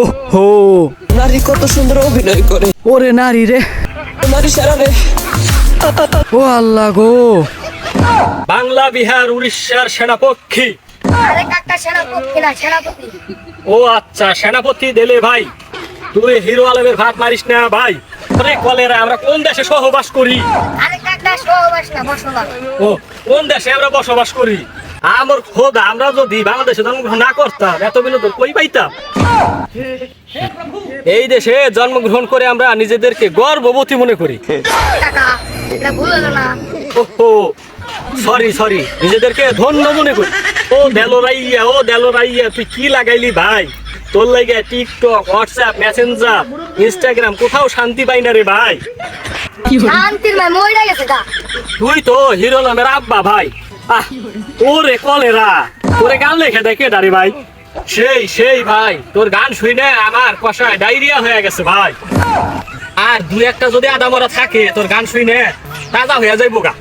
ওহো, নারী কত সুন্দর অভিনয় করে, ওরে নারী রে, নারী সারা রে। ও আল্লাহ গো। বাংলা, বিহার, উড়িষ্যার সেনাপক্ষী। আরে কাকা সেনাপতি না, সেনাপতি। ও আচ্ছা, সেনাপতি দিলে ভাই, তুই হিরো আলমের ভাত মারিস না ভাই। আরে কলেরা, আমরা কোন দেশে সহবাস করি? আরে কাকা সহবাস না, বসবাস। ও কোন দেশে আমরা বসবাস করি? আমার খোদা, আমরা যদি বাংলাদেশে জন্মগ্রহণ না করতাম, এত বিনোদন কই পাইতাম? এই দেশে জন্মগ্রহণ করে আমরা নিজেদেরকে গর্ববতী মনে করি। কাকা এটা ভুল হলো না। ওহো, সরি, নিজেদেরকে ধন্য মনে করি। ও দেলোরাইয়া, তুই কি লাগাইলি ভাই? তোর লাগে টিকটক, হোয়াটসঅ্যাপ, মেসেঞ্জার, ইনস্টাগ্রাম, কোথাও শান্তি পাই না রে ভাই। শান্তির ভাই মইরা গেছে গা। তুই তো হিরো নামের আব্বা ভাই। ওরে কলেরা, তোরে গান লেখে দেখে দাঁড়ি ভাই। সেই ভাই, তোর গান শুনে আমার কষায় ডায়রিয়া হয়ে গেছে ভাই। আর দুই একটা যদি আদামরা থাকে, তোর গান শুনে তাজা হয়ে যাইবো গা।